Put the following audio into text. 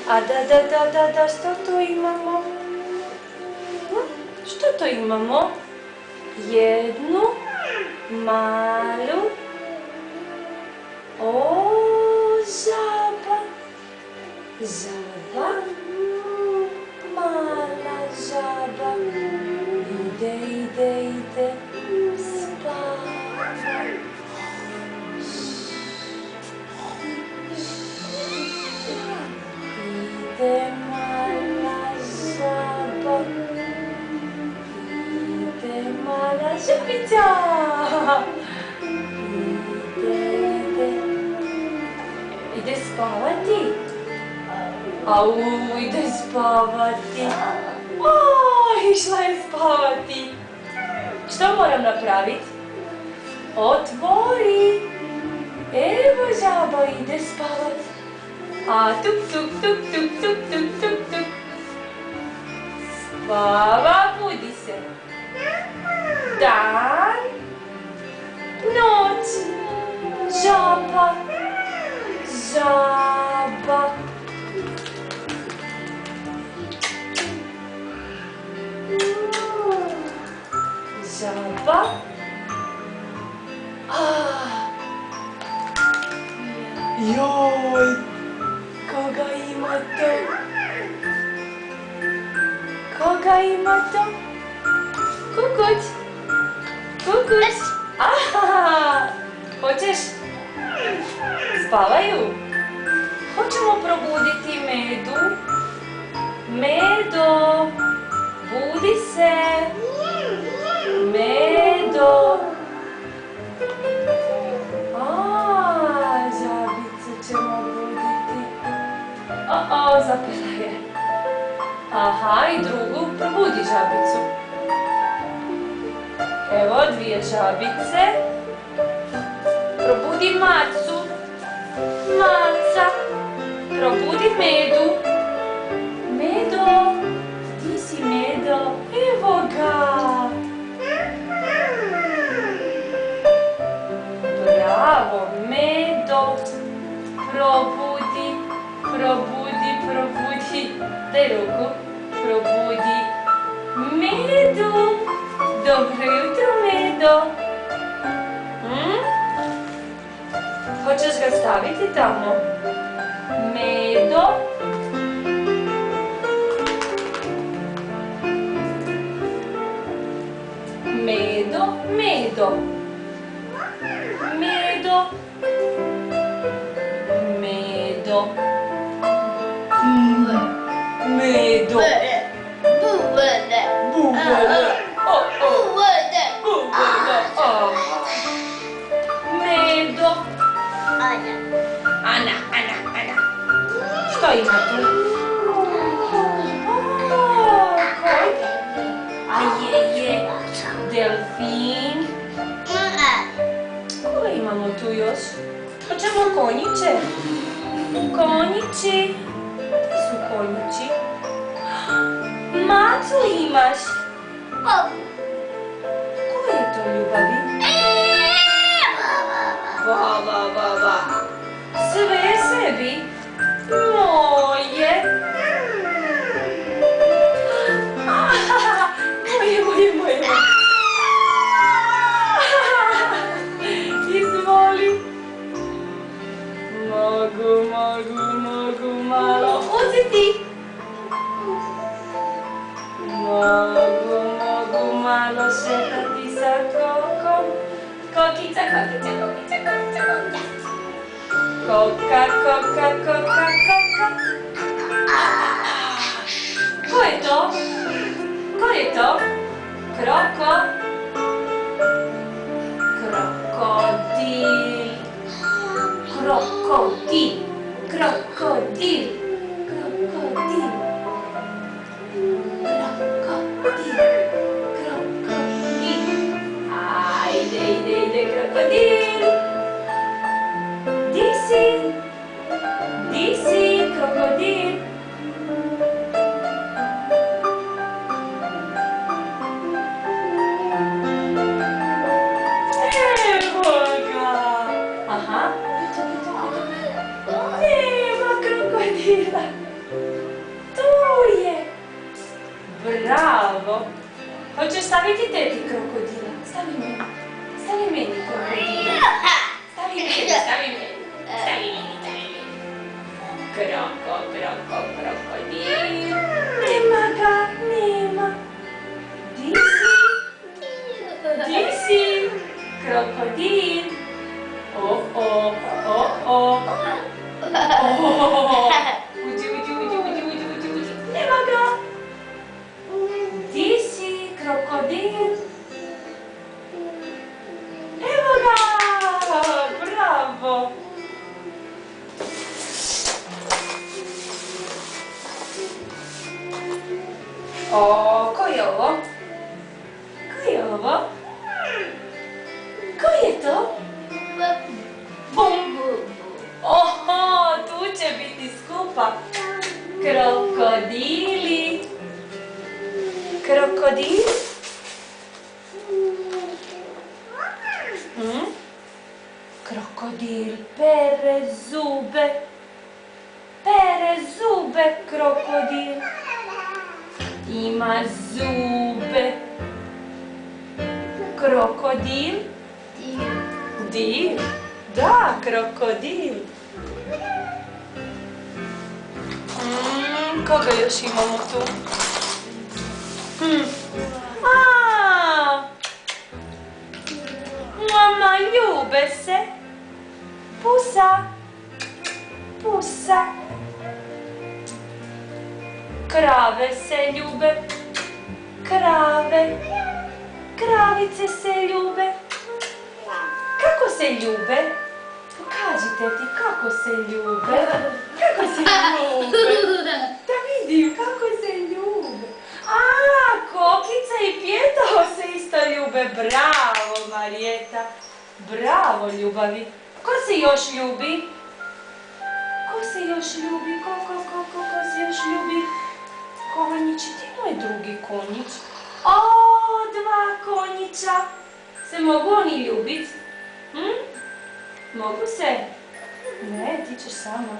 A da, što to imamo? Što to imamo? Jednu malu, žaba, mala žaba, ide, spava. Ide mala žaba, ide mala žabica. Ide spavati. Ide spavati. Išla je spavati. Što moram napraviti? Otvori. Evo žaba ide spavati. Tuk. Spava, budi se. Dan, noć, žaba. Žaba. Joj, koga ima to? Koga ima to? Kukuć. Hoćeš? Spavaju? Hoćemo probuditi Medu. Medo, budi se. Medo. Žabicu ćemo buditi. Zapela je. I drugu, probudi žabicu. Evo, 2 žabice. Probudi Macu. Maca. Probudi Medu. Medo. Gdje si Medo? Evo ga. Bravo, Medo. Probudi. Daj ruku. Probudi Medu. Dobro jutro, Medo. Hoćeš ga staviti tamo? Medo. Medo. Ana. Što ima tu? Je. Delfin. Koga imamo tu još? Hoćemo konjiće? Konjići. Gdje su konjići? Macu imaš? Ko je to, Ljubavi? Ba. Sve sebi. Moje. Moje. Izvoli. Mogu malo uzeti. Mogu malo šetati sa kokom. Kokica. Koka. Ko je to? Krokodil. Ajde, krokodil. Di si, krokodil. Nema krokodila. Tu je. Bravo. Hoćeš staviti teti krokodila? Stavi meni. Stavi meni krokodila. Stavi meni, stavi meni. Stavi meni, stavi meni. Krokodil. Nema ga, nema. Di si? Di si? Krokodil. O. Uđi. Nema ga. Di si, krokodil? Evo ga! Bravo! O, ko je ovo? Ko je ovo? Ko je to? Bum! Oho, tu će biti skupa. Krokodili. Krokodil? Krokodil pere zube. Pere zube, krokodil. Ima zube. Krokodil? Dil? Da, krokodil. Koga još imamo tu? Mama, ljube se. Pusa. Krave se ljube. Kravice se ljube. Kako se ljube? Pokažite ti kako se ljube. Da vidim kako se ljube. Kokica i Pijetao se isto ljube. Bravo, Marijeta. Bravo, ljubavi. Ko se još ljubi? Ko se još ljubi? Ko se još ljubi? Konjić, ti moj drugi konjić. O, dva konjića. Se mogu oni ljubit? Mogu se? Ne, ti ćeš sama.